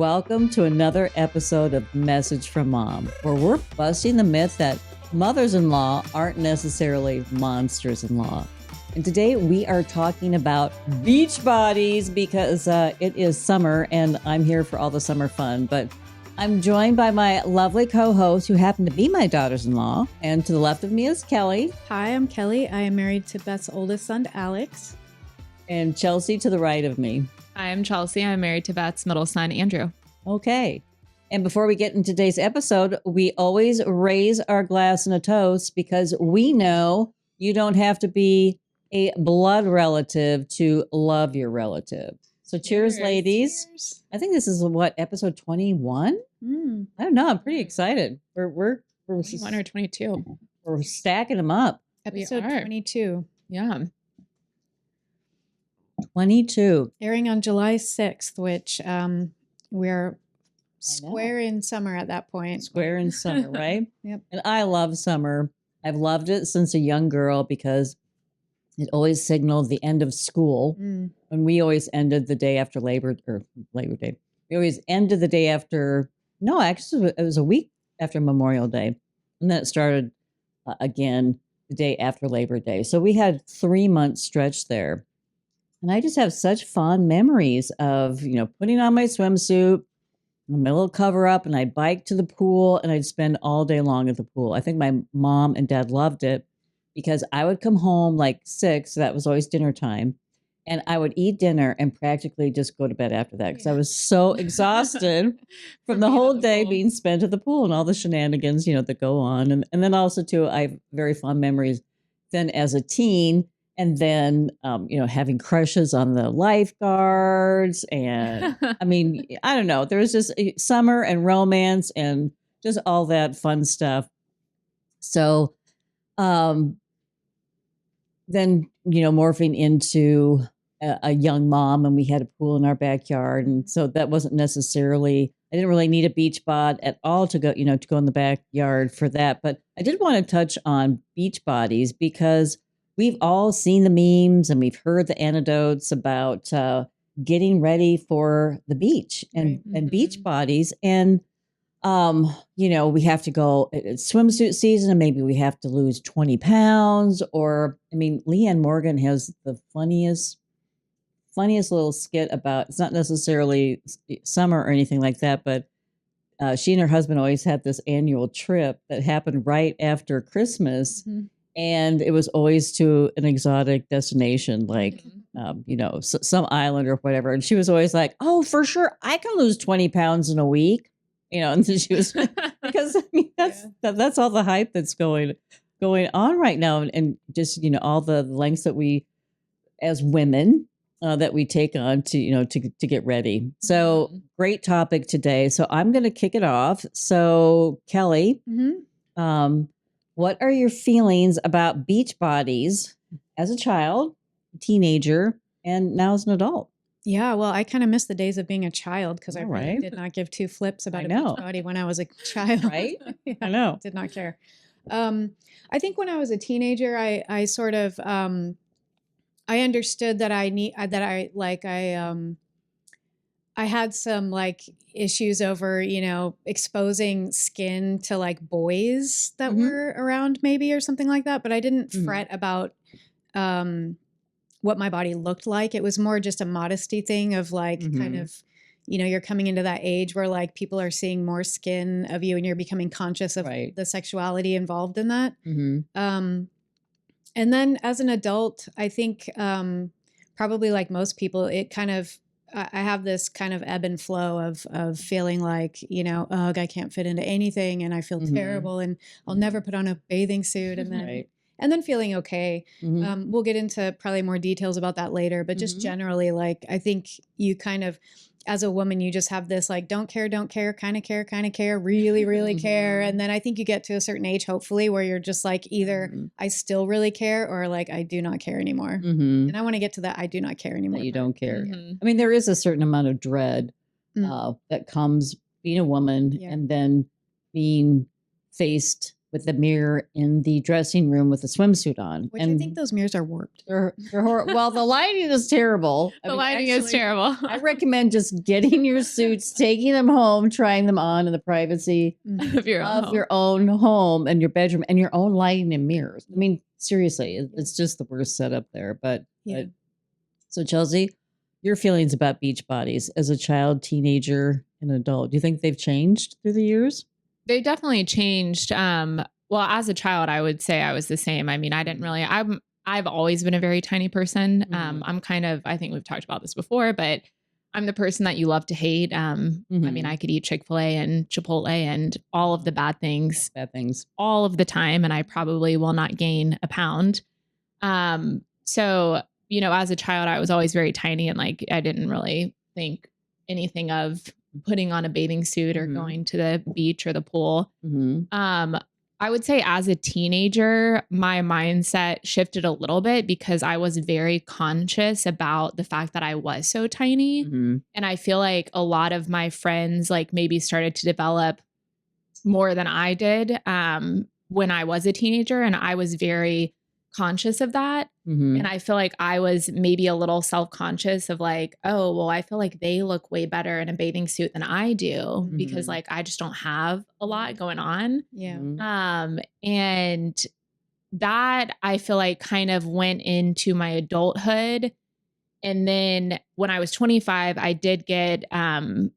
welcome to another episode of Message from Mom, where we're busting the myth that mothers-in-law aren't necessarily monsters-in-law. And today we are talking about beach bodies because it is summer and I'm here for all the summer fun. But I'm joined by my lovely co-hosts who happen to be my daughters-in-law. And to the left of me is Kelly. Hi, I'm Kelly. I am married to Beth's oldest son, Alex. And Chelsea to the right of me. Hi, I'm Chelsea. I'm married to Beth's middle son, Andrew. Okay. And before we get into today's episode, we always raise our glass in a toast because we know you don't have to be a blood relative to love your relative. So cheers, ladies. Cheers. I think this is what, episode 21? I don't know. I'm pretty excited. We're 21 or 22. We're stacking them up. Episode are. 22. Yeah. 22. Airing on July 6th, which we're square in summer at that point. Square in summer, right? Yep. And I love summer. I've loved it since a young girl because it always signaled the end of school. Mm. When we always ended the day after Labor Day. We always ended the day after, no, actually it was a week after Memorial Day. And then it started again the day after Labor Day. So we had 3 months stretch there. And I just have such fond memories of, putting on my swimsuit, my little cover up, and I'd bike to the pool and I'd spend all day long at the pool. I think my mom and dad loved it because I would come home like 6, so that was always dinner time. And I would eat dinner and practically just go to bed after that because I was so exhausted from the whole day being spent at the pool and all the shenanigans, that go on. And then also, too, I have very fond memories then as a teen. And then, having crushes on the lifeguards. And I mean, I don't know. There was just summer and romance and just all that fun stuff. So then, morphing into a young mom, and we had a pool in our backyard. And so that wasn't necessarily, I didn't really need a beach bod at all to go, to go in the backyard for that. But I did want to touch on beach bodies because we've all seen the memes and we've heard the anecdotes about getting ready for the beach and beach bodies. And, we have to go, it's swimsuit season and maybe we have to lose 20 pounds Leanne Morgan has the funniest little skit about, it's not necessarily summer or anything like that, but she and her husband always had this annual trip that happened right after Christmas. Mm-hmm. And it was always to an exotic destination, like, some island or whatever. And she was always like, oh, for sure, I can lose 20 pounds in a week. And then she was, because that's all the hype that's going on right now. And just, all the lengths that we, as women, that we take on to get ready. So great topic today. So I'm going to kick it off. So Kelly, what are your feelings about beach bodies as a child, a teenager, and now as an adult? Yeah, well, I kind of miss the days of being a child because I really did not give two flips about a beach body when I was a child. Right? I know. Did not care. I think when I was a teenager, I sort of I understood that I had some issues over, exposing skin to boys that were around maybe or something like that. But I didn't fret about what my body looked like. It was more just a modesty thing of kind of, you're coming into that age where people are seeing more skin of you and you're becoming conscious of the sexuality involved in that. And then as an adult, I think probably like most people, it kind of, I have this kind of ebb and flow of feeling like, ugh, I can't fit into anything and I feel terrible and I'll never put on a bathing suit and then feeling okay. We'll get into probably more details about that later, but just generally, I think you kind of, as a woman, you just have this don't care, kind of care, really, really care. And then I think you get to a certain age, hopefully, where you're just either I still really care or I do not care anymore. And I want to get to that I do not care anymore. That you don't care. I mean, there is a certain amount of dread that comes being a woman and then being faced with the mirror in the dressing room with a swimsuit on. Which I think those mirrors are warped. They're well, the lighting is terrible. The lighting is terrible. I recommend just getting your suits, taking them home, trying them on in the privacy of your own home and your bedroom and your own lighting and mirrors. I mean, seriously, it's just the worst setup there. But so Chelsea, your feelings about beach bodies as a child, teenager, and adult, do you think they've changed through the years? They definitely changed. Well, as a child, I would say I was the same. I mean, I've always been a very tiny person. I'm kind of, I think we've talked about this before, but I'm the person that you love to hate. I mean, I could eat Chick-fil-A and Chipotle and all of the bad things all of the time. And I probably will not gain a pound. So, you know, as a child, I was always very tiny and like, I didn't really think anything of putting on a bathing suit or going to the beach or the pool. I would say as a teenager, my mindset shifted a little bit because I was very conscious about the fact that I was so tiny. And I feel like a lot of my friends like maybe started to develop more than I did when I was a teenager. And I was very conscious of that. And I feel like I was maybe a little self-conscious of like, oh, well, I feel like they look way better in a bathing suit than I do because like I just don't have a lot going on. And that I feel like kind of went into my adulthood. And then when I was 25, I did get a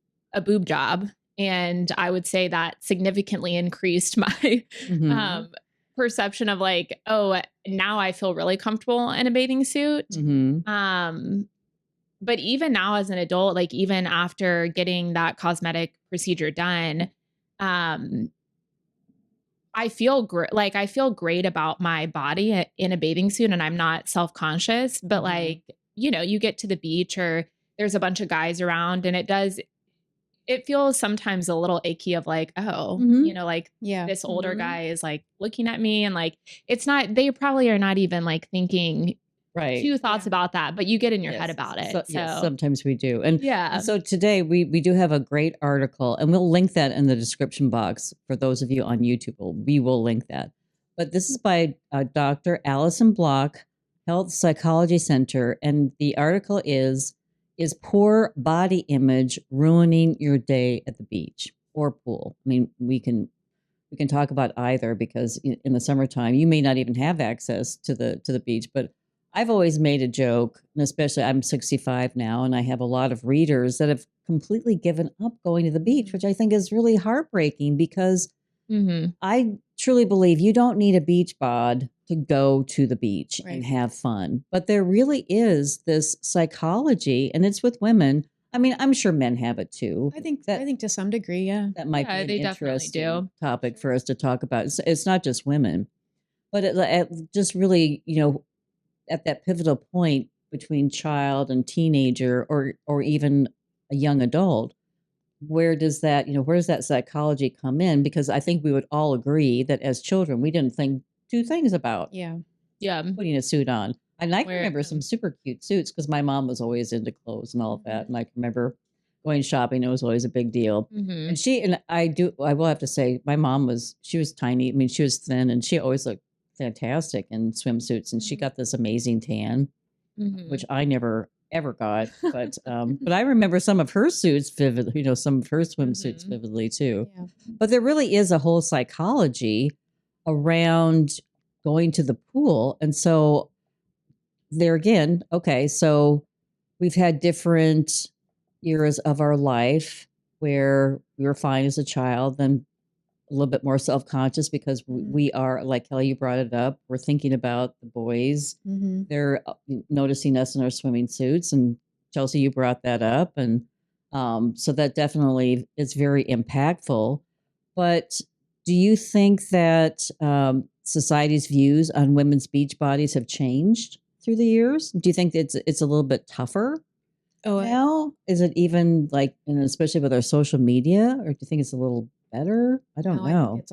boob job. And I would say that significantly increased my perception of like, oh, now I feel really comfortable in a bathing suit. But even now as an adult, like even after getting that cosmetic procedure done, I feel great. Like I feel great about my body in a bathing suit and I'm not self-conscious, but like, you know, you get to the beach or there's a bunch of guys around and it feels sometimes a little icky of like, oh, you know, like this older guy is like looking at me and like, it's not, they probably are not even like thinking two thoughts about that, but you get in your head about it. So yes, sometimes we do. And so today we do have a great article and we'll link that in the description box for those of you on YouTube. We will link that. But this is by Dr. Allison Block, Health Psychology Center. And the article is poor body image ruining your day at the beach or pool? I mean, we can talk about either because in the summertime, you may not even have access to the beach. But I've always made a joke, and especially I'm 65 now, and I have a lot of readers that have completely given up going to the beach, which I think is really heartbreaking because I truly believe you don't need a beach bod to go to the beach and have fun. But there really is this psychology, and it's with women. I mean, I'm sure men have it too. I think to some degree, that might be an interesting topic for us to talk about. It's not just women, but it just really, you know, at that pivotal point between child and teenager or even a young adult, where does that psychology come in? Because I think we would all agree that as children, we didn't think two things about putting a suit on. And I can remember some super cute suits because my mom was always into clothes and all of that. And I can remember going shopping. It was always a big deal. And I will have to say, my mom she was tiny. I mean, she was thin and she always looked fantastic in swimsuits. And she got this amazing tan, which I never ever got. But I remember some of her suits vividly, you know, some of her swimsuits vividly too. But there really is a whole psychology around going to the pool. And so there again, okay, so we've had different eras of our life where we were fine as a child, then a little bit more self-conscious because we are, like Kelly, you brought it up, we're thinking about the boys. They're noticing us in our swimming suits. And Chelsea, you brought that up. And so that definitely is very impactful. But do you think that society's views on women's beach bodies have changed through the years? Do you think it's a little bit tougher now? Is it even like, and especially with our social media, or do you think it's a little better? I don't know. I think it's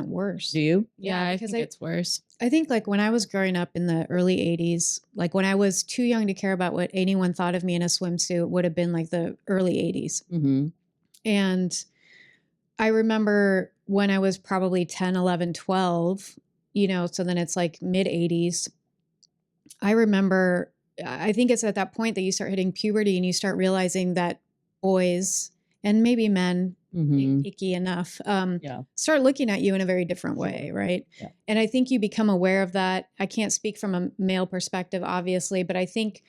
100% worse. Do you? Yeah, I think it's worse. I think like when I was growing up in the early 80s, like when I was too young to care about what anyone thought of me in a swimsuit would have been like the early 80s. And I remember when I was probably 10, 11, 12, so then it's like mid 80s. I remember, I think it's at that point that you start hitting puberty and you start realizing that boys and maybe men, icky enough, start looking at you in a very different way, right? Yeah. And I think you become aware of that. I can't speak from a male perspective, obviously, but I think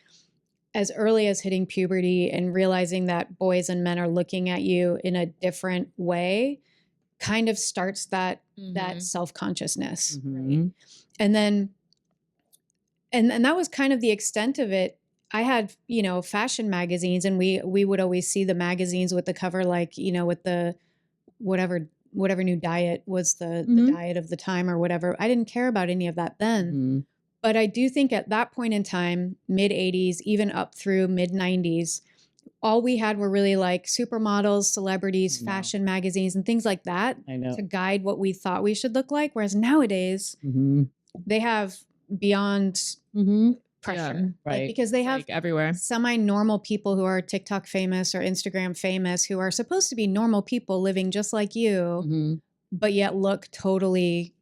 as early as hitting puberty and realizing that boys and men are looking at you in a different way kind of starts that self-consciousness, right? And then and that was kind of the extent of it. I had, fashion magazines, and we would always see the magazines with the cover, like, with the whatever new diet was the diet of the time or whatever. I didn't care about any of that then. But I do think at that point in time, mid 80s, even up through mid 90s, all we had were really like supermodels, celebrities, fashion magazines, and things like that to guide what we thought we should look like. Whereas nowadays, they have beyond pressure, right? Because they have like everywhere semi-normal people who are TikTok famous or Instagram famous, who are supposed to be normal people living just like you, but yet look totally.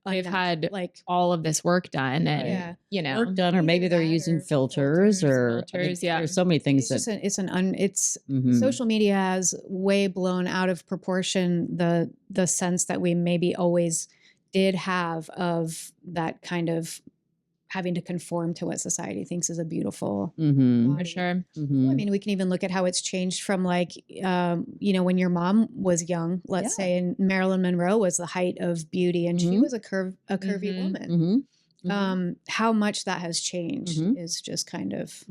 They've had like all of this work done, and work done, or maybe they're using filters, or filters. There's so many things it's social media has way blown out of proportion the sense that we maybe always did have of that kind of having to conform to what society thinks is a beautiful body. For sure. I mean, we can even look at how it's changed from like, when your mom was young, let's say, and Marilyn Monroe was the height of beauty, and she was a curvy woman. How much that has changed is just kind of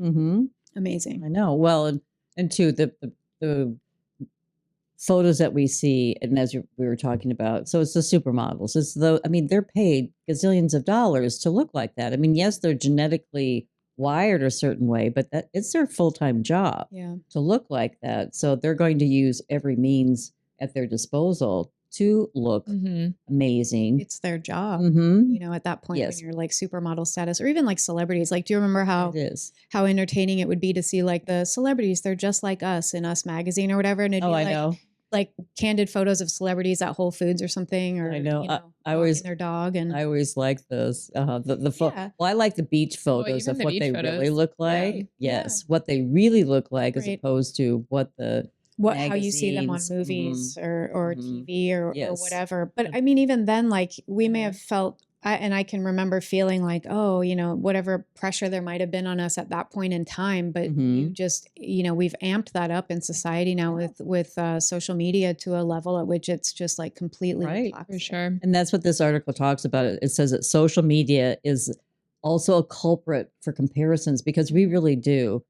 amazing. I know. Well, and too, the photos that we see, and as we were talking about, so it's the supermodels. It's they're paid gazillions of dollars to look like that. I mean, yes, they're genetically wired a certain way, but it's their full-time job to look like that. So they're going to use every means at their disposal to look amazing. It's their job, at that point when you're like supermodel status, or even like celebrities. Like, do you remember how entertaining it would be to see like the celebrities? They're just like us in Us magazine or whatever, and it'd be I like, know. Like candid photos of celebrities at Whole Foods or something, or I know. I walking always their dog, and I always like those. Well, I like the beach photos of what they really look like. Yes, what they really look like, as opposed to how you see them on magazines. movies or TV or whatever. But I mean, even then, like we may have felt, and I can remember feeling like, whatever pressure there might have been on us at that point in time. But you just, we've amped that up in society now with social media to a level at which it's just like completely toxic. For sure. And that's what this article talks about. It says that social media is also a culprit for comparisons, because we really do.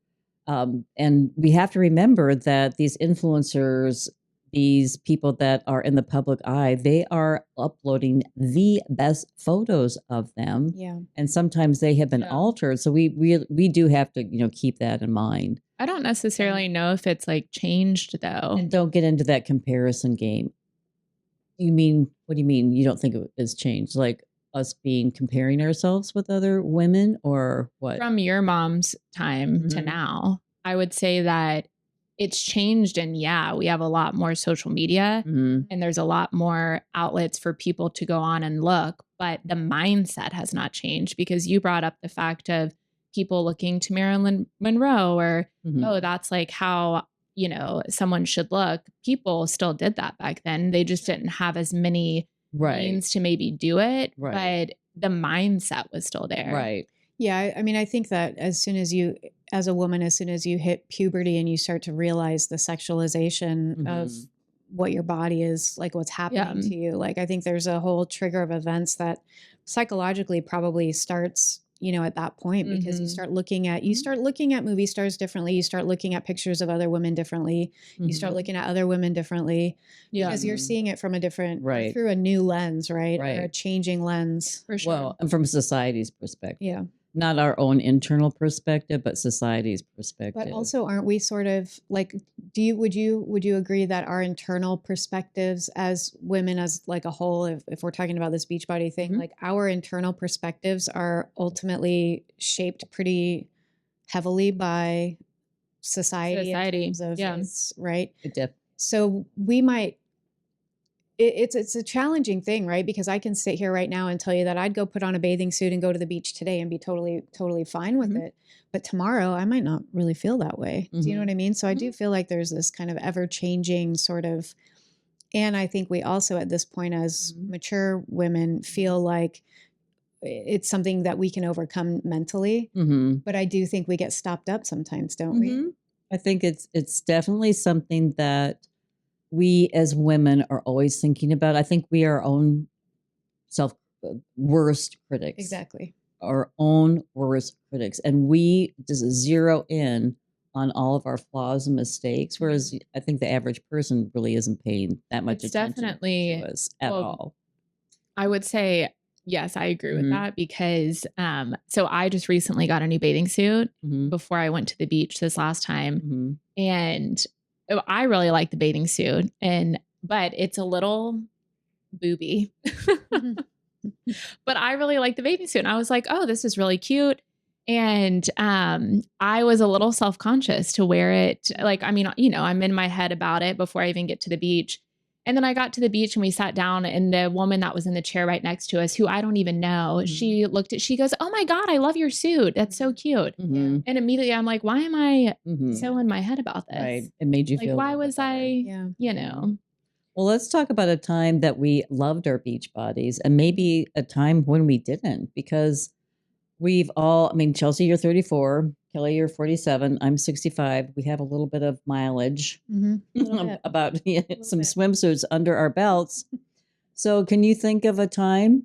And we have to remember that these influencers, these people that are in the public eye, they are uploading the best photos of them. Yeah. And sometimes they have been altered. So we do have to, keep that in mind. I don't necessarily know if it's like changed though. And don't get into that comparison game. What do you mean? You don't think it has changed? Like us comparing ourselves with other women, or what? From your mom's time to now, I would say that it's changed, and we have a lot more social media, and there's a lot more outlets for people to go on and look, but the mindset has not changed, because you brought up the fact of people looking to Marilyn Monroe, or, that's like how, someone should look. People still did that back then. They just didn't have as many means to maybe do it, but the mindset was still there. Right. Yeah. I mean, I think that as a woman, as soon as you hit puberty and you start to realize the sexualization of what your body is, like what's happening to you, like, I think there's a whole trigger of events that psychologically probably starts, at that point, because you start looking at movie stars differently. You start looking at pictures of other women differently. You start looking at other women differently, because you're seeing it from a different, through a new lens, right? Or a changing lens. For sure. Well, and from society's perspective. Yeah. Not our own internal perspective, but society's perspective. But also, aren't we sort of like, would you agree that our internal perspectives as women, as like a whole, if we're talking about this Beachbody thing, like our internal perspectives are ultimately shaped pretty heavily by society. In terms of right? It So we might it's a challenging thing, right? Because I can sit here right now and tell you that I'd go put on a bathing suit and go to the beach today and be totally fine with it. But tomorrow I might not really feel that way. Do you know what I mean? So I do feel like there's this kind of ever changing sort of, and I think we also at this point as mature women feel like it's something that we can overcome mentally. But I do think we get stopped up sometimes, don't we? I think it's definitely something that we as women are always thinking about. I think we are our own worst critics. Exactly. Our own worst critics. And we just zero in on all of our flaws and mistakes. Whereas I think the average person really isn't paying that much attention definitely to us at all. I would say, yes, I agree with that because so I just recently got a new bathing suit before I went to the beach this last time. And I really like the bathing suit, but it's a little booby. But I really like the bathing suit. And I was like, oh, this is really cute. And I was a little self-conscious to wear it. Like, I mean, you know, I'm in my head about it before I even get to the beach. And then I got to the beach and we sat down, and the woman that was in the chair right next to us, who I don't even know, she goes, oh my God, I love your suit. That's so cute. And immediately I'm like, why am I so in my head about this? Right. It made you like, feel why was I, you know? Well, let's talk about a time that we loved our beach bodies and maybe a time when we didn't, because we've all, I mean, Chelsea, you're 34. Kelly, you're 47. I'm 65. We have a little bit of mileage about some swimsuits under our belts. So can you think of a time?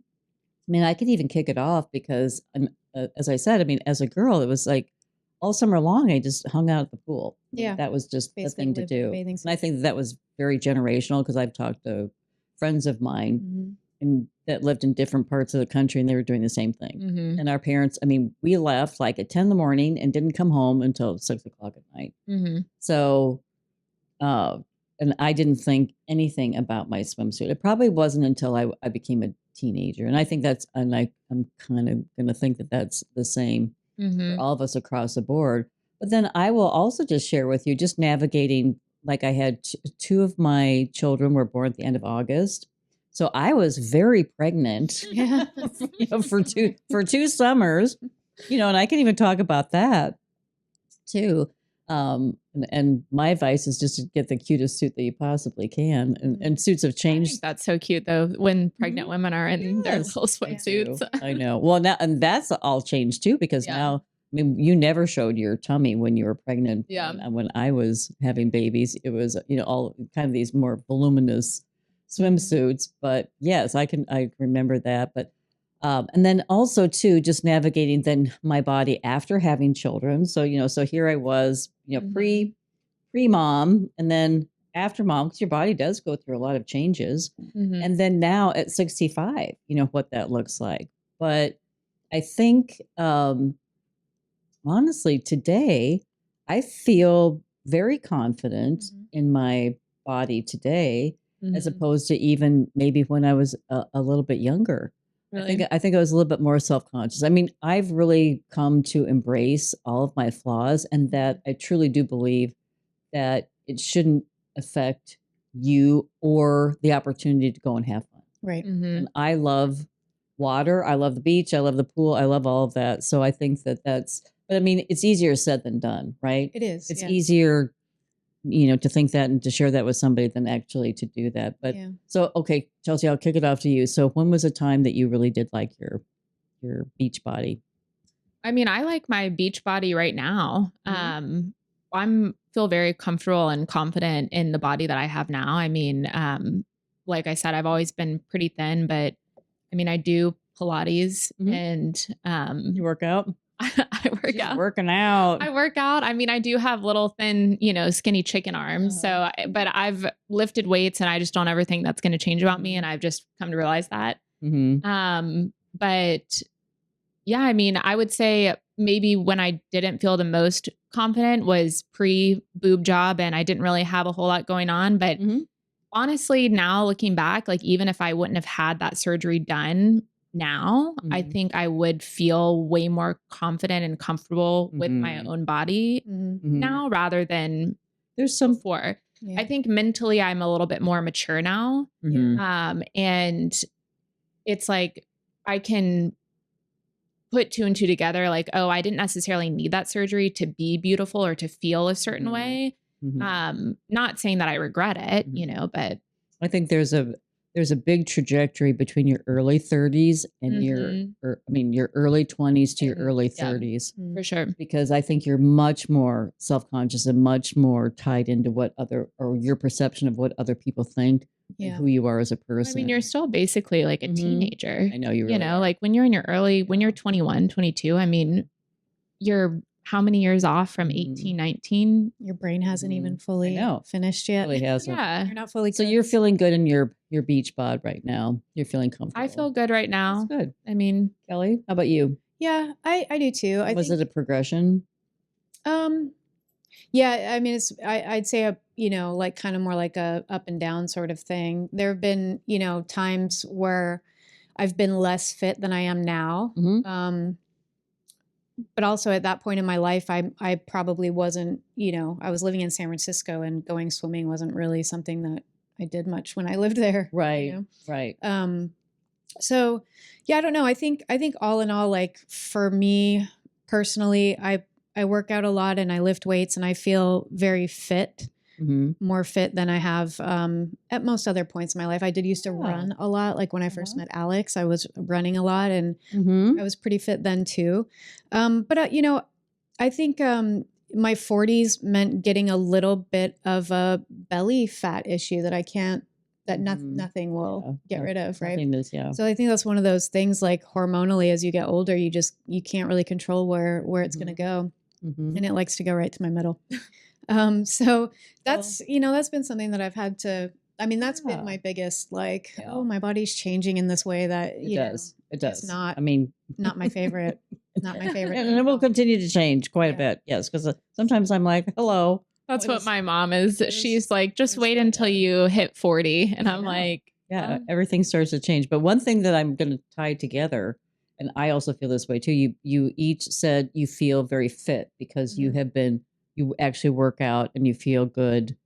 I mean, I can even kick it off because, as I said, I mean, as a girl, it was like all summer long, I just hung out at the pool. Yeah. That was just Basically the thing to do. And I think that was very generational because I've talked to friends of mine and that lived in different parts of the country, and they were doing the same thing. And our parents, I mean, we left like at 10 in the morning and didn't come home until 6 o'clock at night. So, and I didn't think anything about my swimsuit. It probably wasn't until I became a teenager. And I think I'm kind of going to think that that's the same for all of us across the board. But then I will also just share with you, just navigating, like I had two of my children were born at the end of August. So I was very pregnant for two summers, and I can even talk about that too. And my advice is just to get the cutest suit that you possibly can. And suits have changed. That's so cute though, when pregnant women are in their little swimsuits. I know. Well, now, and that's all changed too, because now, I mean, you never showed your tummy when you were pregnant. And when I was having babies, it was, all kind of these more voluminous swimsuits. But yes, I remember that. But and then also too, just navigating then my body after having children. So, so here I was, pre-mom, and then after mom, because your body does go through a lot of changes. And then now at 65, what that looks like. But I think, honestly, today, I feel very confident in my body today, as opposed to even maybe when I was a little bit younger. Really? I think I was a little bit more self-conscious. I mean, I've really come to embrace all of my flaws, and that I truly do believe that it shouldn't affect you or the opportunity to go and have fun. Right. And I love water. I love the beach. I love the pool. I love all of that. So I think but I mean, it's easier said than done, right? It is. It's easier, to think that and to share that with somebody than actually to do that. But so, okay, Chelsea, I'll kick it off to you. So when was a time that you really did like your beach body? I mean, I like my beach body right now. I'm feel very comfortable and confident in the body that I have now. I mean, like I said, I've always been pretty thin, but I mean, I do Pilates and you work out. I work out. Working out. I work out. I mean, I do have little thin, skinny chicken arms. So, but I've lifted weights, and I just don't ever think that's going to change about me. And I've just come to realize that. But yeah, I mean, I would say maybe when I didn't feel the most confident was pre-boob job, and I didn't really have a whole lot going on. But honestly, now looking back, like even if I wouldn't have had that surgery done now, I think I would feel way more confident and comfortable with my own body now rather than there's some before. I think mentally I'm a little bit more mature now. And it's like, I can put two and two together. Like, oh, I didn't necessarily need that surgery to be beautiful or to feel a certain way. Not saying that I regret it, you know, but I think there's a big trajectory between your early 30s and your early 20s to your early 30s. For sure. Because I think you're much more self-conscious and much more tied into what your perception of what other people think and who you are as a person. I mean, you're still basically like a teenager. I know you really are. Like when you're in your when you're 21, 22, I mean, you're how many years off from 18, 19? Your brain hasn't even fully finished yet. Really hasn't. Yeah. You're not fully So you're feeling good in your beach bod right now. You're feeling comfortable. I feel good right now. That's good. I mean, Kelly, how about you? Yeah, I do too. Was it a progression? Yeah, I mean, I'd say like kind of more like a up and down sort of thing. There have been, times where I've been less fit than I am now. But also at that point in my life, I probably wasn't, I was living in San Francisco and going swimming wasn't really something that I did much when I lived there. Right. Right. So yeah, I don't know. I think all in all, like for me personally, I work out a lot and I lift weights and I feel very fit, more fit than I have at most other points in my life. I did used to run a lot. Like when I first met Alex, I was running a lot and I was pretty fit then too. But I think my 40s meant getting a little bit of a belly fat issue that nothing will get rid of, right? So I think that's one of those things, like hormonally, as you get older, you can't really control where it's going to go. And it likes to go right to my middle. So that's, that's been something that I've had to, that's been my biggest, like, oh, my body's changing in this way that, it does. It's not, not my favorite, not my favorite. And it will continue to change quite a bit. Yes. Because sometimes I'm like, hello. That's what my mom is. She's like, just wait until you hit 40. And I'm like, everything starts to change. But one thing that I'm going to tie together, and I also feel this way too. You each said you feel very fit because you actually work out and you feel good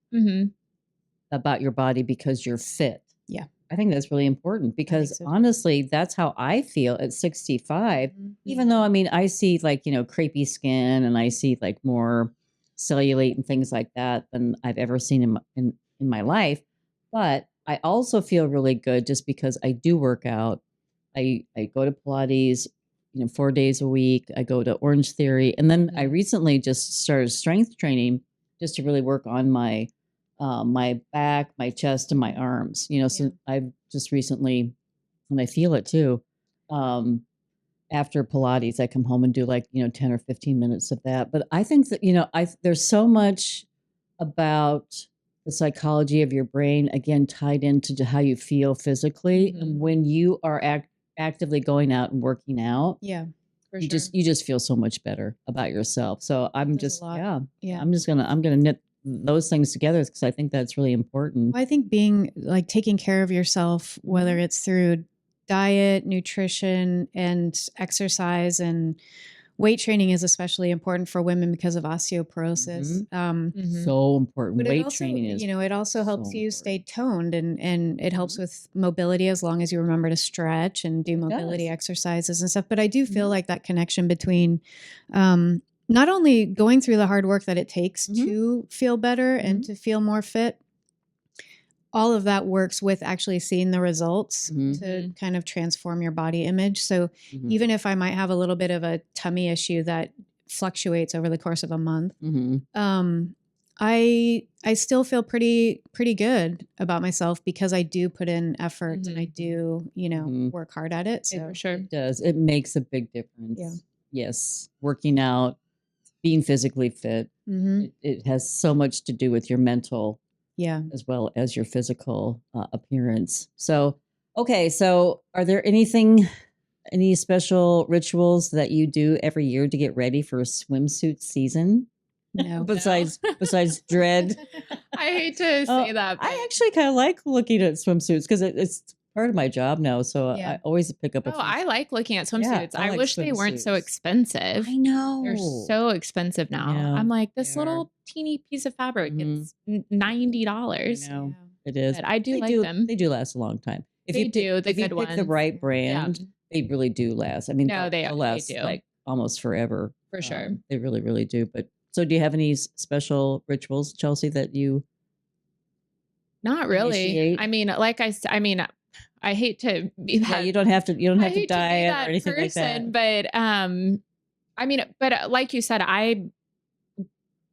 about your body because you're fit. Yeah. I think that's really important because honestly, that's how I feel at 65, even though, I see like, crepey skin and I see like more cellulite and things like that than I've ever seen in my life. But I also feel really good just because I do work out. I go to Pilates, 4 days a week. I go to Orange Theory. And then I recently just started strength training just to really work on my my back, my chest, and my arms. So I've just recently, and I feel it too. After Pilates, I come home and do like, 10 or 15 minutes of that. But I think that, there's so much about the psychology of your brain, again, tied into how you feel physically. And when you are actively going out and working out, you just feel so much better about yourself. So I'm just, I'm going to knit those things together because I think that's really important. Well, I think being like taking care of yourself, whether it's through diet, nutrition, and exercise, and weight training is especially important for women because of osteoporosis. So important. But Weight training is, it also helps you stay toned and it helps with mobility as long as you remember to stretch and do mobility exercises and stuff. But I do feel like that connection between not only going through the hard work that it takes to feel better and to feel more fit, all of that works with actually seeing the results to kind of transform your body image. So even if I might have a little bit of a tummy issue that fluctuates over the course of a month, I still feel pretty good about myself because I do put in effort and I do, work hard at it. So it does. It makes a big difference. Yeah. Yes. Working out, being physically fit, it has so much to do with your mental as well as your physical appearance. So, okay. So are there any special rituals that you do every year to get ready for a swimsuit season? No. besides dread. I hate to say that. I actually kind of like looking at swimsuits because it's part of my job now. So I always pick up a Oh, few. I like looking at swimsuits. I I like wish they weren't so swimsuits. expensive. I know. They're so expensive now. Yeah, I'm like, this they are. little teeny piece of fabric, Mhm. it's $90. I know. Yeah. It is. But I do like them. They do last a long time. If They you pick, do, the if you good pick the ones. right Yeah. brand, they really do last. I mean, No, they they'll last do. like almost forever. For sure. They really, really do. But so do you have any special rituals, Chelsea, that you Not really. initiate? I mean, like I mean, I hate to be Yeah, that. you don't have to I hate to be diet that or anything like that. person, but I mean, but like you said, I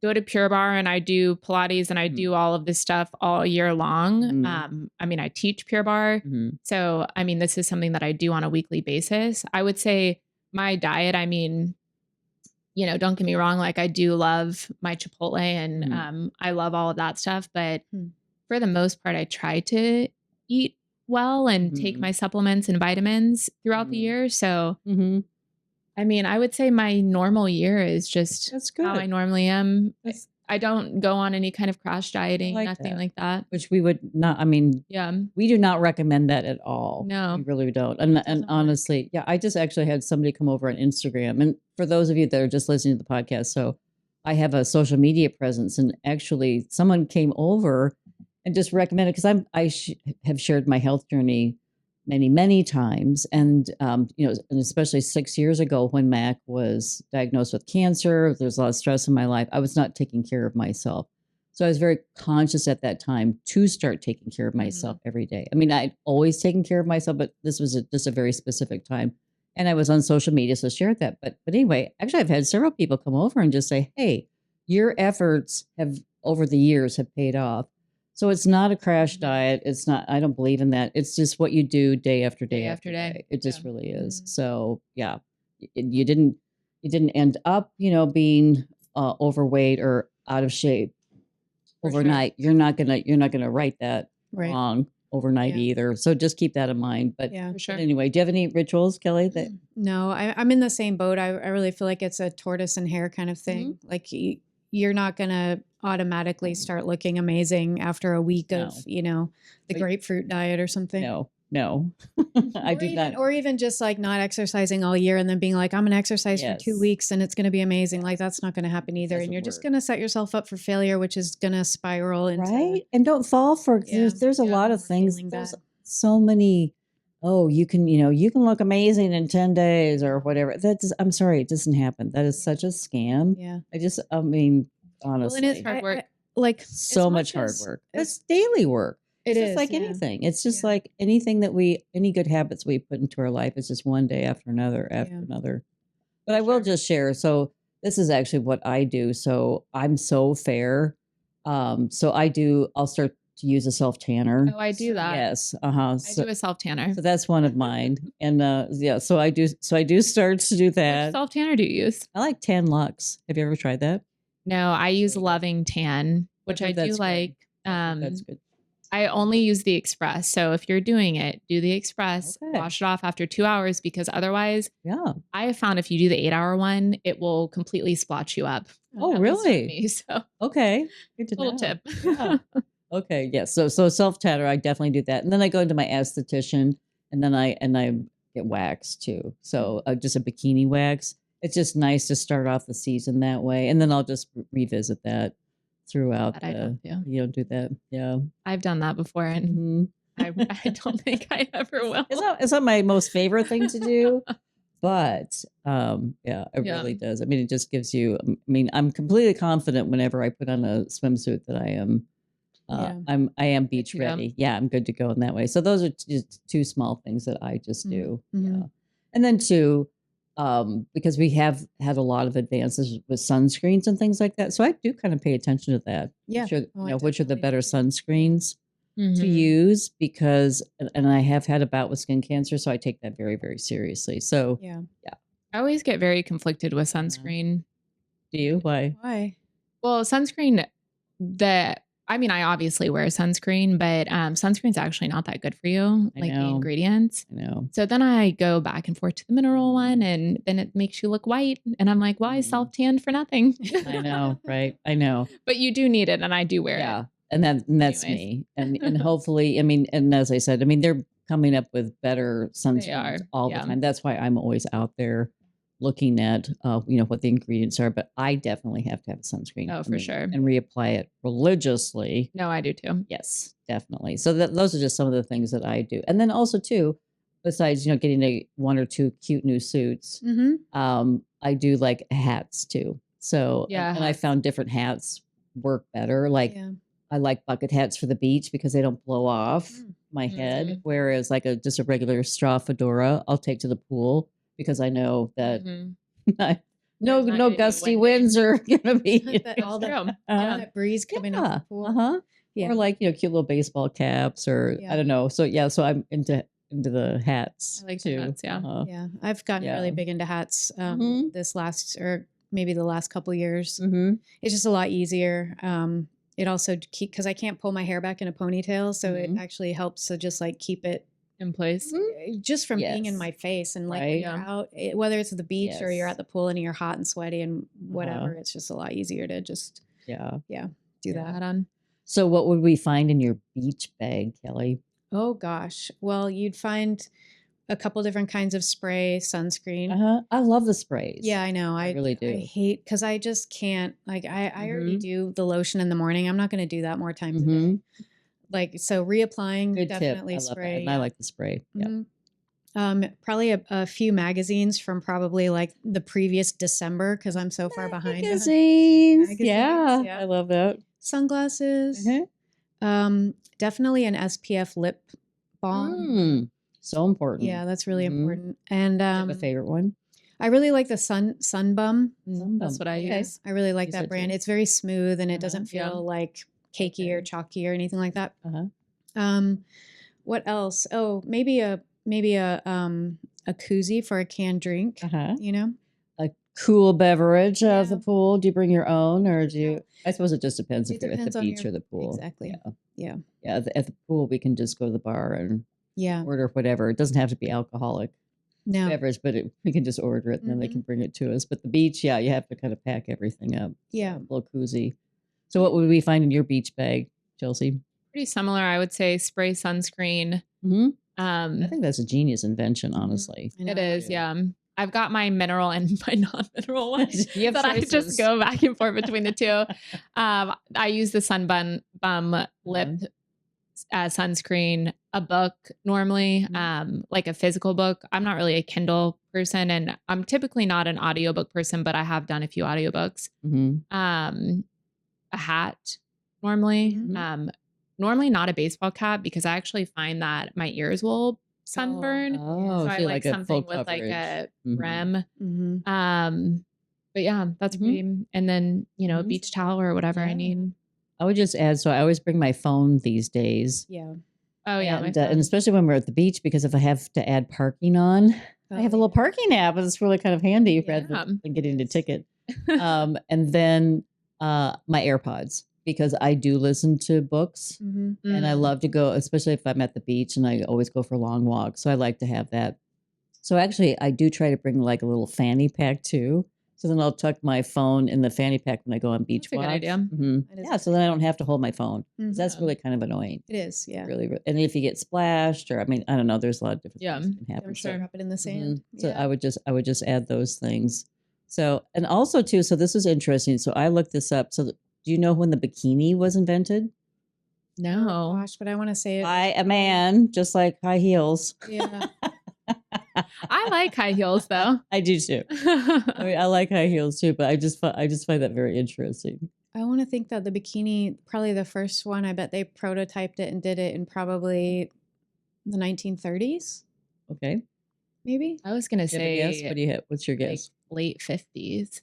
go to Pure Barre and I do Pilates and I do all of this stuff all year long. I mean, I teach Pure Barre. So, I mean, this is something that I do on a weekly basis. I would say my diet, I mean, you know, don't get me wrong. Like I do love my Chipotle and I love all of that stuff. But for the most part, I try to eat well and take my supplements and vitamins throughout the year. So, I mean, I would say my normal year is just That's good. how I normally am. I don't go on any kind of crash dieting, like nothing that. like that. Which we would not, I mean, we do not recommend that at all. No. We really don't. And honestly, I just actually had somebody come over on Instagram. And for those of you that are just listening to the podcast, so I have a social media presence, and actually someone came over and just recommended, because I have shared my health journey many, many times. And, you know, and especially 6 years ago when Mac was diagnosed with cancer, there's a lot of stress in my life. I was not taking care of myself. So I was very conscious at that time to start taking care of myself every day. I mean, I'd always taken care of myself, but this was just a very specific time. And I was on social media, so shared that. But anyway, actually, I've had several people come over and just say, hey, your efforts have over the years have paid off. So it's not a crash diet. It's not, I don't believe in that. It's just what you do day after day after day. It just really is. So yeah, you didn't end up, you know, being overweight or out of shape overnight. You're not gonna right that wrong overnight either. So just keep that in mind. But for sure. But anyway, do you have any rituals, Kelly? That No, I'm in the same boat. I really feel like it's a tortoise and hare kind of thing. Like you're not gonna automatically start looking amazing after a week of, you know, the grapefruit diet or something. No. I do not. Or even just like not exercising all year and then being like, I'm going to exercise for 2 weeks and it's going to be amazing. Like that's not going to happen either. And you're just going to set yourself up for failure, which is going to spiral into. And don't fall for, there's a lot of things. There's so many, you can look amazing in 10 days or whatever. I'm sorry, it doesn't happen. That is such a scam. Yeah. I mean, honestly. Well, and it's hard work. Like so much hard work. It's daily work. It's just like anything. It's just like anything that any good habits we put into our life is just one day after another, another. But I will just share. So this is actually what I do. So I'm so fair. So I'll start to use a self tanner. Oh, I do that. Yes. I do a self tanner. So that's one of mine. And so I do start to do that. Which self tanner do you use? I like Tan Lux. Have you ever tried that? No, I use Loving Tan, which I do like. That's good. I only use the Express. So if you're doing it, do the Express, wash it off after 2 hours, because otherwise, I have found if you do the 8-hour one, it will completely splotch you up. Oh, really? Me, so okay. Good to little know. tip. Yeah. Okay. Yes. So self tanner, I definitely do that. And then I go into my esthetician and then I get wax too. So just a bikini wax. It's just nice to start off the season that way. And then I'll just revisit that throughout. I don't do. You don't do that. Yeah. I've done that before and I don't think I ever will. It's not my most favorite thing to do, but it really does. I mean, it just gives you, I'm completely confident whenever I put on a swimsuit that I am, I am beach ready. Yeah. I'm good to go in that way. So those are just two small things that I just do. Yeah. And then because we have had a lot of advances with sunscreens and things like that. So I do kind of pay attention to that. Yeah. Which are the better sunscreens to use, because, and I have had a bout with skin cancer. So I take that very, very seriously. So I always get very conflicted with sunscreen. Do you? Why? Well, sunscreen, I obviously wear sunscreen, but sunscreen's actually not that good for you, the ingredients. I know. So then I go back and forth to the mineral one, and then it makes you look white. And I'm like, why self-tan for nothing? I know, right? I know. But you do need it, and I do wear it. And that's me. And hopefully, and as I said, coming up with better They sunscreens are. all the Yeah. time. That's why I'm always out there looking at, what the ingredients are. But I definitely have to have a sunscreen. Oh, for sure. And reapply it religiously. No, I do too. Yes, definitely. So those are just some of the things that I do. And then also too, besides, getting one or two cute new suits, I do like hats too. So, Yeah, and I hats. found different hats work better. Like I like bucket hats for the beach because they don't blow off my head. Whereas like just a regular straw fedora, I'll take to the pool because I know that no gusty winds are gonna be all that breeze coming off the pool. Yeah. Or like, cute little baseball caps or I don't know. So so I'm into the hats. I like too. the hats, yeah. Yeah. I've gotten really big into hats this last, or maybe the last couple years. It's just a lot easier. It also because I can't pull my hair back in a ponytail, so it actually helps to just like keep it in place, just from being in my face. And like when you're out, whether it's at the beach or you're at the pool and you're hot and sweaty and whatever, it's just a lot easier to just do that on. So what would we find in your beach bag, Kelly? Oh gosh, well, you'd find a couple different kinds of spray, sunscreen. I love the sprays. Yeah, I know. I really do. I hate because I just can't. Like I already do the lotion in the morning. I'm not going to do that more times a day. Like so, reapplying Good definitely tip. I love spray. that. And I like the spray. Yeah. Probably a few magazines from probably like the previous December because I'm so far behind. Magazines. Yeah, I love that. Sunglasses. Definitely an SPF lip balm. So important. Yeah, that's really important. And you have a favorite one? I really like the Sunbum. That's what I use. I really like that brand. It's very smooth and it doesn't feel like cakey or chalky or anything like that. What else? Oh, maybe a koozie for a canned drink. A cool beverage at the pool. Do you bring your own, or do you? I suppose it just depends if you're at the beach or the pool. Exactly. Yeah. At the pool, we can just go to the bar and order whatever. It doesn't have to be alcoholic beverage, but we can just order it and then they can bring it to us. But the beach, you have to kind of pack everything up. Yeah. A little koozie. So what would we find in your beach bag, Chelsea? Pretty similar, I would say. Spray sunscreen. I think that's a genius invention, honestly. It is, yeah. I've got my mineral and my non-mineral ones that I choices. just go back and forth between the two. I use the Sunbum lip sunscreen, a book normally, like a physical book. I'm not really a Kindle person, and I'm typically not an audiobook person, but I have done a few audiobooks. A hat normally. Normally not a baseball cap because I actually find that my ears will sunburn. So I like something with like a brim. But yeah, that's pretty. And then, a beach towel or whatever I need. I would just add, so I always bring my phone these days. Yeah. Oh yeah. And especially when we're at the beach, because if I have to add parking on, I have a little parking app, and it's really kind of handy rather than getting a ticket. And then my AirPods, because I do listen to books and I love to go, especially if I'm at the beach, and I always go for long walks. So I like to have that. So actually I do try to bring like a little fanny pack too. So then I'll tuck my phone in the fanny pack when I go on beach walks. That's a good idea. Yeah, so then I don't have to hold my phone. That's really kind of annoying. It is, yeah. Really, and if you get splashed, or I don't know, there's a lot of different things that can happen. Sure. Drop it in the sand. So I would just add those things. So, and also too, so this is interesting. So I looked this up. So do you know when the bikini was invented? No. Oh, gosh, but I want to say it. By a man, just like high heels. Yeah. I like high heels though. I do too. I like high heels too, but I just find that very interesting. I want to think that the bikini, probably the first one, I bet they prototyped it and did it in probably the 1930s. Okay. Maybe. I was going to say, what do you have? What's your guess? Late 50s.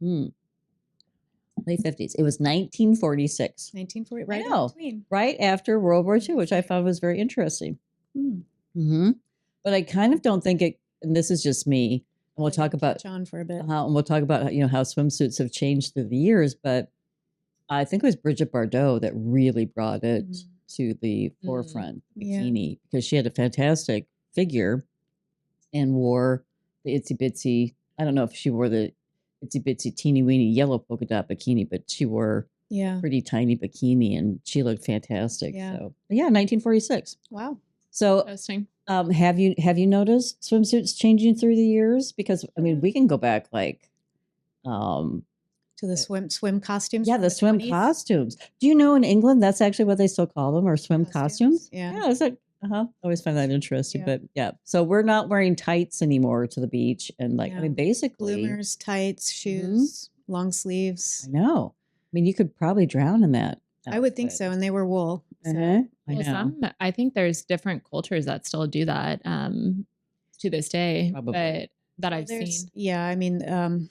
Late 50s. It was 1946. 1940, right in between. Right after World War II, which I found was very interesting. But I kind of don't think it, and this is just me, and we'll talk about on for a bit. And we'll talk about how swimsuits have changed through the years, but I think it was Brigitte Bardot that really brought it to the forefront, bikini, because she had a fantastic figure and wore the itsy bitsy, I don't know if she wore the itsy bitsy teeny weeny yellow polka dot bikini, but she wore pretty tiny bikini and she looked fantastic. So 1946. Wow. So, Interesting. have you noticed swimsuits changing through the years? Because I mean, we can go back like, um, To the swim costumes. yeah, from the swim 20s. costumes. Do you know in England that's actually what they still call them, or swim costumes? Yeah. Yeah, it's like always find that interesting. Yeah. But yeah, so we're not wearing tights anymore to the beach, and like I mean, basically, bloomers, tights, shoes, long I sleeves. know. I mean, you could probably drown in that. I would think so, and they were wool. So. I Well, know. I think there's different cultures that still do that to this day, Probably. but that I've seen. Yeah, I mean,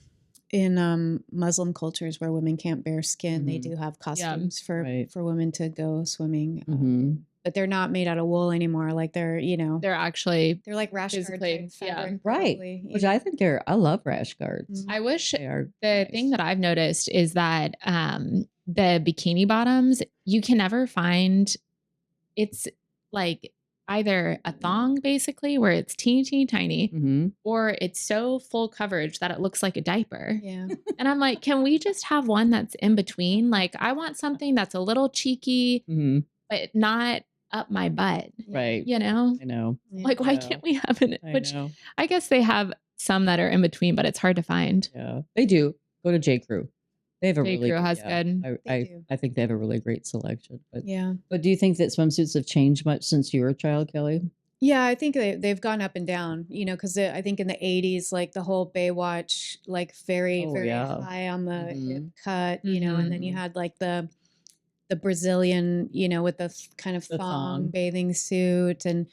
in Muslim cultures where women can't bear skin, they do have costumes for women to go swimming. But they're not made out of wool anymore. Like they're they're like rash guard type fabric, right? probably, Which I think I love rash guards. I wish the thing that I've noticed is that the bikini bottoms, you can never find, it's like either a thong basically where it's teeny tiny, or it's so full coverage that it looks like a diaper. Yeah. And I'm like, can we just have one that's in between? Like I want something that's a little cheeky, but not up my butt. Right. You know? I know. Like, why can't we have it? Which I guess they have some that are in between, but it's hard to find. Yeah, they do. Go to J. Crew. They have a J. really Crew has good. I think they have a really great selection. But yeah. But do you think that swimsuits have changed much since you were a child, Kelly? Yeah, I think they've gone up and down, because I think in the 80s, like the whole Baywatch, like very high on the hip cut, and then you had like the Brazilian, with the kind of thong bathing suit, and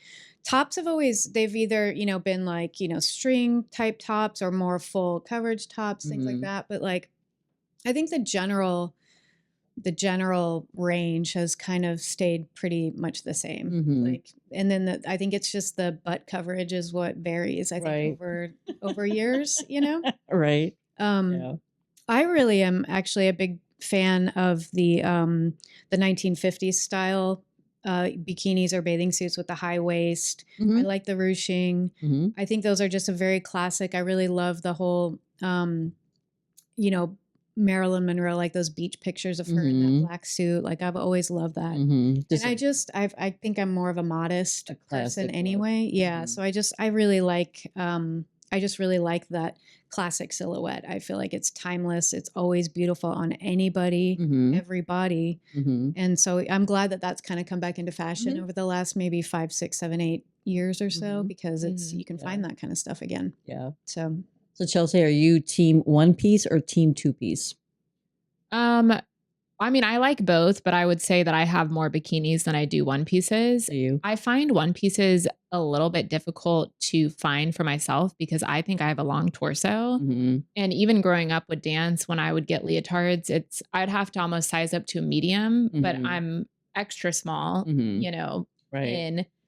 tops they've either, been like, string type tops or more full coverage tops, things like that. But like, I think the general range has kind of stayed pretty much the same. Like, and then I think it's just the butt coverage is what varies. I think over years, Right. I really am actually a big fan of the 1950s style bikinis or bathing suits with the high waist. I like the ruching. I think those are just a very classic. I really love the whole, Marilyn Monroe, like those beach pictures of her in that black suit. Like I've always loved that. And I think I'm more of a modest person anyway. Yeah. So I really like, I just really like that classic silhouette. I feel like it's timeless. It's always beautiful on anybody, everybody. And so I'm glad that that's kind of come back into fashion over the last maybe 5, 6, 7, 8 years or so, because you can find that kind of stuff again. Yeah. So Chelsea, are you team one piece or team two piece? I mean, I like both, but I would say that I have more bikinis than I do one pieces. I find one pieces a little bit difficult to find for myself because I think I have a long torso. And even growing up with dance, when I would get leotards, I'd have to almost size up to a medium, but I'm extra small,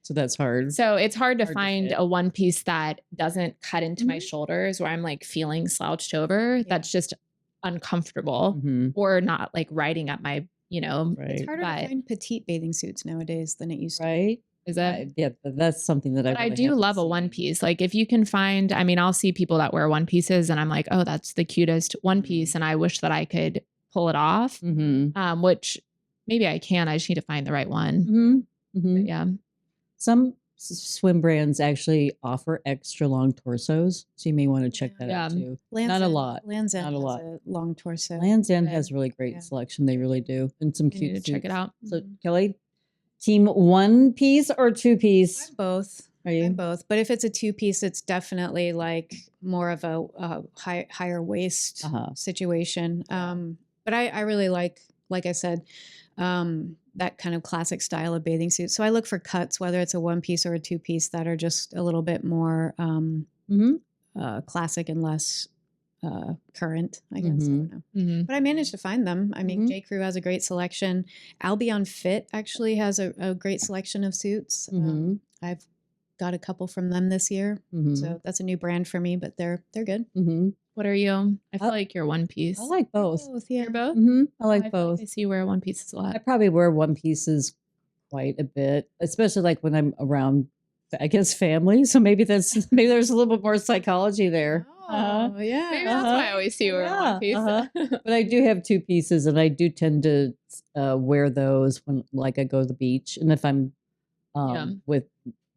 So that's hard. So it's hard to find a one piece that doesn't cut into my shoulders where I'm like feeling slouched over. That's just uncomfortable or not like riding up my, It's harder to find petite bathing suits nowadays than it used to be. Right. Is that? Yeah, that's something that I do love a one piece. Like if you can find, I mean, I'll see people that wear one pieces and I'm like, oh, that's the cutest one piece. And I wish that I could pull it off, which maybe I can. I just need to find the right one. Yeah. Some swim brands actually offer extra long torsos, so you may want to check that out too. Not a lot. Land's End not a lot. has a long torso. Land's End has really great selection. They really do, and some cute suits. Check it out. So Kelly, team one piece or two piece? I'm both. Are you? I'm both. But if it's a two piece, it's definitely like more of a higher waist situation. But I really like I said, that kind of classic style of bathing suit. So I look for cuts, whether it's a one piece or a two piece, that are just a little bit more classic and less current, I guess. I don't know. But I managed to find them. I mean, J. Crew has a great selection. Albion Fit actually has a great selection of suits. I've got a couple from them this year. So that's a new brand for me, but they're good. What are you? I feel like you're one piece. I like both. You're both? I like both. I see you wear one pieces a lot. I probably wear one pieces quite a bit, especially like when I'm around, I guess, family. So maybe there's a little bit more psychology there. Yeah. Maybe that's why I always see you wear one piece. But I do have two pieces, and I do tend to wear those when, like, I go to the beach, and if I'm with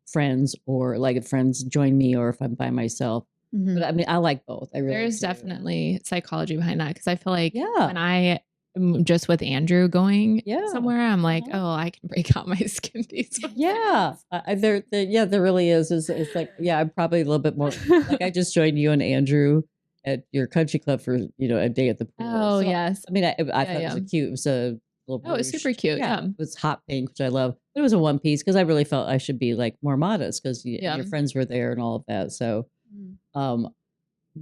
friends, or like if friends join me, or if I'm by myself. But I mean, I like both. I really There's do. definitely psychology behind that, because I feel like Yeah. when I am just with Andrew going Yeah. somewhere, I'm like, oh, I can break out my skin piece. Yeah. There really is. It's like, yeah, I'm probably a little bit more like I just joined you and Andrew at your country club for, a day at the pool. Oh, yes. I mean, I thought it was cute. It was a little Oh, it's super cute. Yeah. It was hot pink, which I love. But it was a one piece because I really felt I should be like more modest because your friends were there and all of that. So,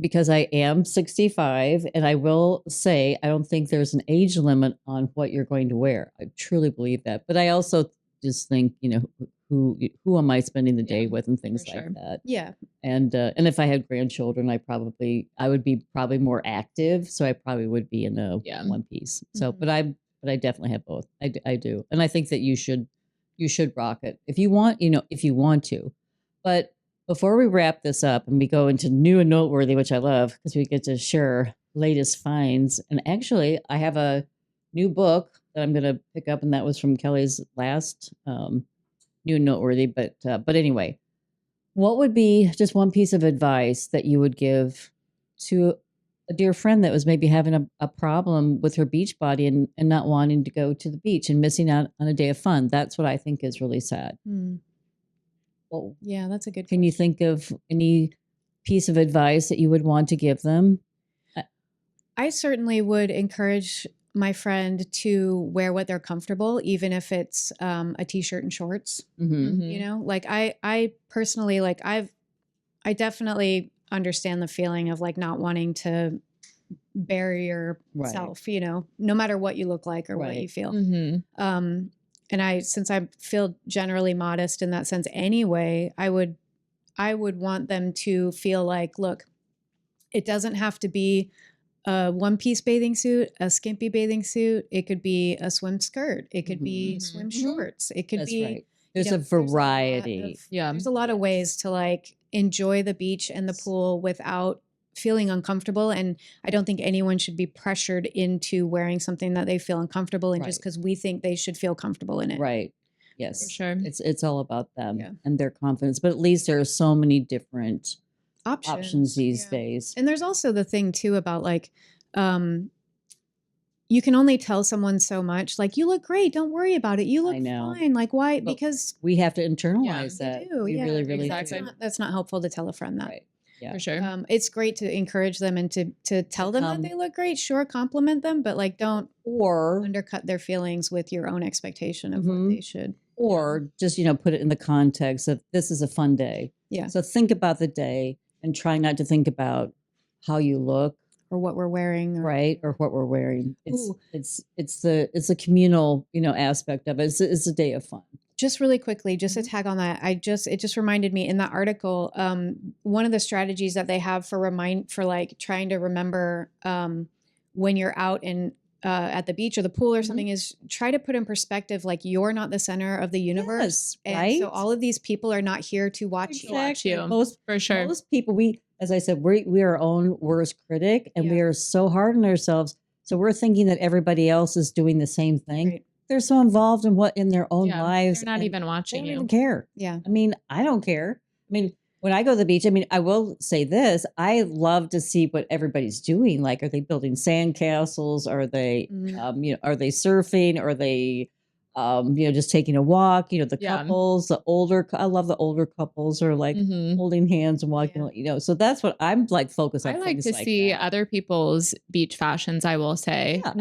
because I am 65, and I will say, I don't think there's an age limit on what you're going to wear. I truly believe that. But I also just think, who am I spending the day with and things like that. Yeah. And if I had grandchildren, I would be probably more active. So I probably would be in a one piece. So, but I definitely have both. I do. And I think that you should rock it if you want, if you want to. But before we wrap this up and we go into new and noteworthy, which I love because we get to share latest finds. And actually, I have a new book that I'm going to pick up, and that was from Kelly's last new and noteworthy. But anyway, what would be just one piece of advice that you would give to a dear friend that was maybe having a problem with her beach body and not wanting to go to the beach and missing out on a day of fun? That's what I think is really sad. Well, yeah, that's a good Can you think of any piece of advice that you would want to give them? I certainly would encourage my friend to wear what they're comfortable, even if it's a t-shirt and shorts. Like I personally, like I definitely understand the feeling of like not wanting to bury yourself, no matter what you look like or what you feel. And since I feel generally modest in that sense anyway, I would want them to feel like, look, it doesn't have to be a one-piece bathing suit, a skimpy bathing suit. It could be a swim skirt. It could be swim shorts. It could be. Right. There's a variety. There's a lot of ways to like enjoy the beach and the pool without feeling uncomfortable. And I don't think anyone should be pressured into wearing something that they feel uncomfortable in just because we think they should feel comfortable in it. Right. Yes. For sure. It's all about them and their confidence. But at least there are so many different options these days. And there's also the thing too about like, you can only tell someone so much. Like, you look great. Don't worry about it. You look fine. Like, why? But because we have to internalize that. We really, really exactly. do. That's not helpful to tell a friend that. Right. Yeah. For sure. It's great to encourage them and to tell them that they look great. Sure, compliment them, but like don't undercut their feelings with your own expectation of what they should. Or just, put it in the context of this is a fun day. Yeah. So think about the day and try not to think about how you look or what we're wearing, or what we're wearing. It's the communal, aspect of it. It's a day of fun. Just really quickly, just to tag on that, it just reminded me in that article, one of the strategies that they have for like trying to remember when you're out and at the beach or the pool or something is try to put in perspective, like you're not the center of the universe. Yes, and so all of these people are not here to watch you. Most people, as I said, we are our own worst critic, and we are so hard on ourselves. So we're thinking that everybody else is doing the same thing. Right. They're so involved in their own lives. They're not even watching you. They don't even care. Yeah. I mean, I don't care. I mean, when I go to the beach, I will say this, I love to see what everybody's doing. Like, are they building sand castles? Are they, are they surfing? Are they, just taking a walk? The couples, I love the older couples are like holding hands and walking, so that's what I'm like focused on. I like to see other people's beach fashions, I will say. Yeah,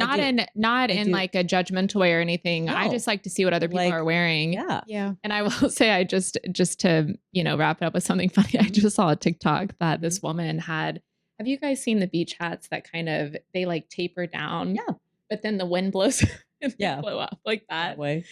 not in like a judgmental way or anything. No. I just like to see what other people are wearing. Yeah. Yeah. And I will say, I just to, wrap it up with something funny. I just saw a TikTok that this woman had. Have you guys seen the beach hats that kind of, they like taper down? Yeah. But then the wind blows and they blow up like that. Way.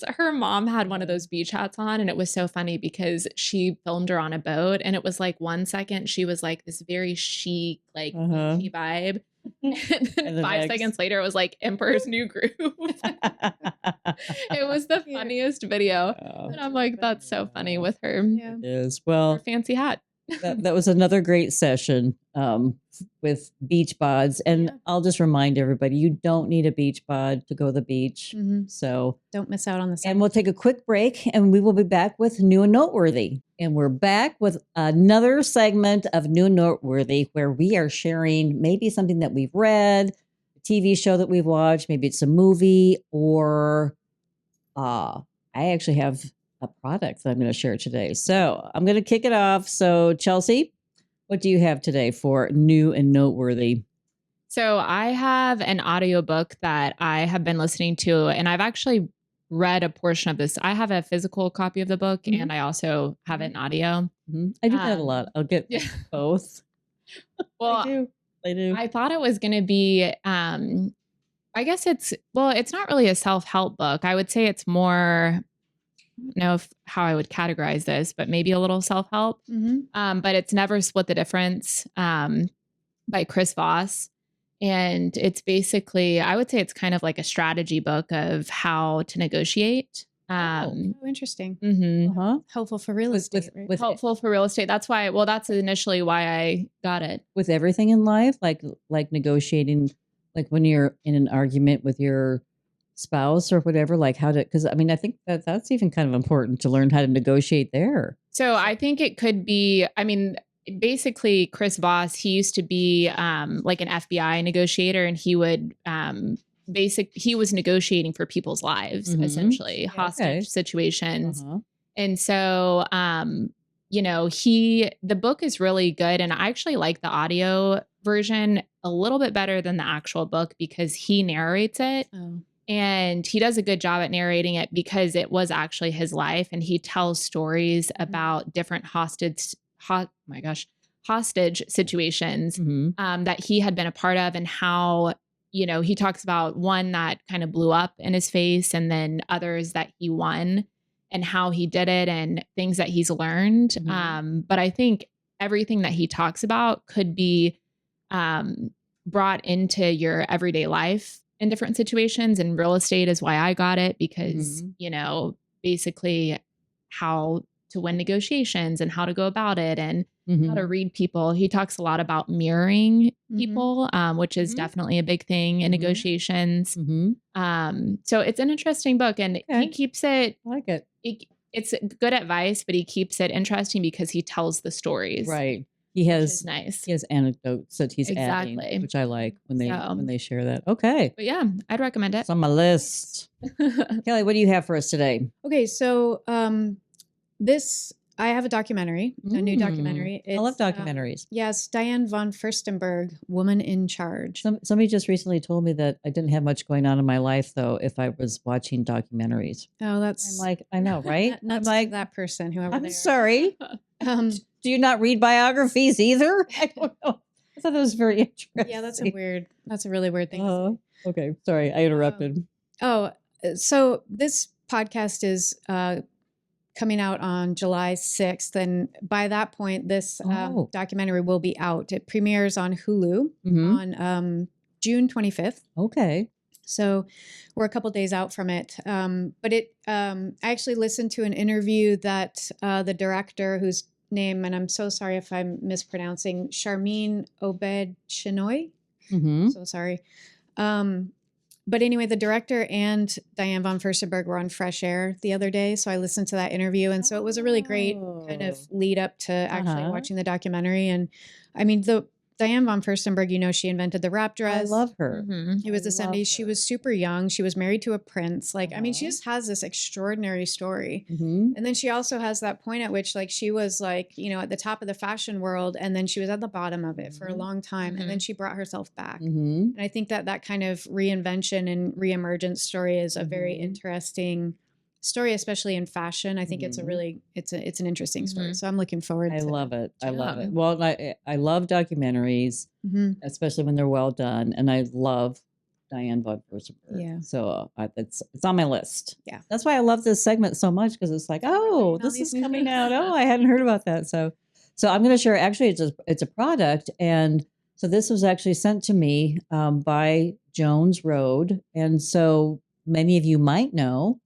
Her mom had one of those beach hats on, and it was so funny because she filmed her on a boat, and it was like 1 second she was like this very chic, like beachy vibe. And then 5 seconds later it was like Emperor's New Groove. It was the funniest video. And I'm like, that's so funny with her. It is. Well, her fancy hat. that was another great session with beach bods. And I'll just remind everybody, you don't need a beach bod to go to the beach. So don't miss out on the summer. And we'll take a quick break and we will be back with New and Noteworthy. And we're back with another segment of New and Noteworthy where we are sharing maybe something that we've read, a TV show that we've watched, maybe it's a movie, or I actually have a product that I'm going to share today. So I'm going to kick it off. So Chelsea, what do you have today for New and Noteworthy? So I have an audiobook that I have been listening to, and I've actually read a portion of this. I have a physical copy of the book, and I also have it in audio. I do that a lot. I'll get both. Well, I do. I thought it was going to be, I guess it's not really a self-help book. I would say it's more, I don't know how I would categorize this, but maybe a little self-help. But it's Never Split the Difference by Chris Voss. And it's basically, I would say it's kind of like a strategy book of how to negotiate. Interesting. Helpful for real estate. Right? Helpful for real estate. That's why, that's initially why I got it. With everything in life, like negotiating, like when you're in an argument with your spouse or whatever, like how to, because I mean, I think that's even kind of important to learn how to negotiate there. So I think it could be, I mean, basically Chris Voss, he used to be like an FBI negotiator, and he would he was negotiating for people's lives, essentially, hostage situations. And so the book is really good, and I actually like the audio version a little bit better than the actual book because he narrates it. And he does a good job at narrating it because it was actually his life, and he tells stories about different hostage situations that he had been a part of, and how, he talks about one that kind of blew up in his face, and then others that he won, and how he did it, and things that he's learned. But I think everything that he talks about could be brought into your everyday life in different situations, and real estate is why I got it, because, basically how to win negotiations and how to go about it, and how to read people. He talks a lot about mirroring people, which is definitely a big thing in negotiations. So it's an interesting book, and he keeps it, I like it. It's good advice, but he keeps it interesting because he tells the stories. Right. He has nice. He has anecdotes that he's adding, which I like when they share that. Okay. But yeah, I'd recommend it. It's on my list. Kelly, what do you have for us today? Okay, so I have a documentary, a new documentary. I love documentaries. Yes, Diane Von Furstenberg, Woman in Charge. Somebody just recently told me that I didn't have much going on in my life, though, if I was watching documentaries. Oh, that's... I'm like, I know, right? Not like that person, whoever I'm sorry. Do you not read biographies either? I don't know. I thought that was very interesting. Yeah, that's a really weird thing. Okay, sorry, I interrupted. So this podcast is coming out on July 6th. And by that point, this documentary will be out. It premieres on Hulu on June 25th. Okay. So we're a couple days out from it. But I actually listened to an interview that the director, whose name, and I'm so sorry if I'm mispronouncing, Charmine Obed Chenoy. So sorry. But anyway, the director and Diane Von Furstenberg were on Fresh Air the other day. So I listened to that interview. And so it was a really great kind of lead up to actually watching the documentary. And I mean, Diane Von Furstenberg, she invented the wrap dress. I love her. It was the 70s. She was super young. She was married to a prince. Like, I mean, she just has this extraordinary story. And then she also has that point at which, like, she was like, at the top of the fashion world, and then she was at the bottom of it for a long time. And then she brought herself back. And I think that kind of reinvention and reemergence story is a very interesting story, especially in fashion. I think it's it's an interesting story. So I'm looking forward to it. I love it. I love it. Well, I love documentaries, especially when they're well done. And I love Diane Von Furstenberg. Yeah. So it's on my list. Yeah. That's why I love this segment so much, because it's like, this is coming out. Oh, I hadn't heard about that. So I'm going to share, actually, it's a product. And so this was actually sent to me by Jones Road. And so many of you might know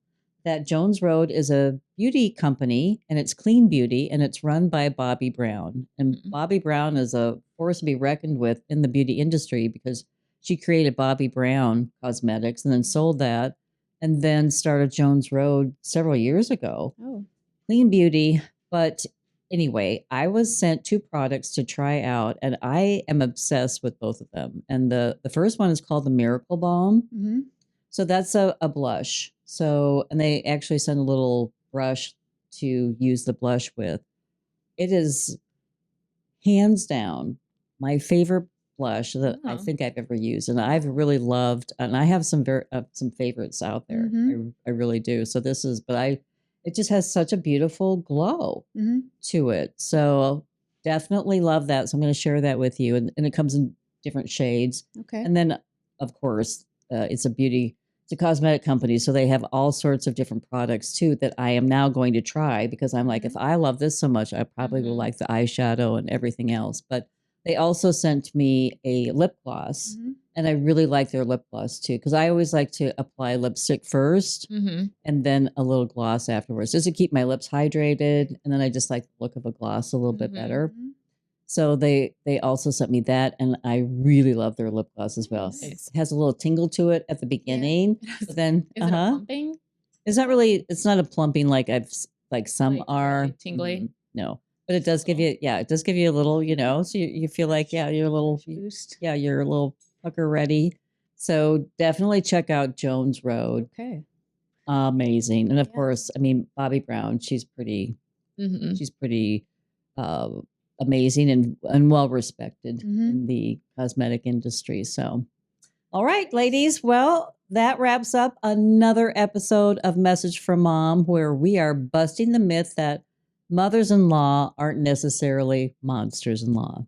that Jones Road is a beauty company, and it's Clean Beauty, and it's run by Bobby Brown. And Bobby Brown is a force to be reckoned with in the beauty industry because she created Bobby Brown Cosmetics and then sold that and then started Jones Road several years ago. Oh. Clean Beauty. But anyway, I was sent 2 products to try out, and I am obsessed with both of them. And the first one is called the Miracle Balm. Mm-hmm. So that's a blush. So, and they actually send a little brush to use the blush with. It is hands down my favorite blush that I think I've ever used, and I've really loved. And I have some some favorites out there. I really do. So this is, it just has such a beautiful glow to it. So definitely love that. So I'm going to share that with you, and it comes in different shades. Okay. And then, of course, it's a cosmetic company, so they have all sorts of different products too that I am now going to try because I'm like, if I love this so much, I probably will like the eyeshadow and everything else. But they also sent me a lip gloss, and I really like their lip gloss too because I always like to apply lipstick first and then a little gloss afterwards just to keep my lips hydrated, and then I just like the look of a gloss a little bit better. So they also sent me that, and I really love their lip gloss as well. Nice. It has a little tingle to it at the beginning, but then is it a plumping? It's not really. It's not a plumping like some are really tingly. No, but it does give you it does give you a little so you feel like you're a little boost. You're a little pucker ready. So definitely check out Jones Road. Okay, amazing, and of course, I mean Bobby Brown. She's pretty. She's pretty. Amazing and well respected in the cosmetic industry. So, all right, ladies. Well, that wraps up another episode of Message from Mom, where we are busting the myth that mothers-in-law aren't necessarily monsters-in-law.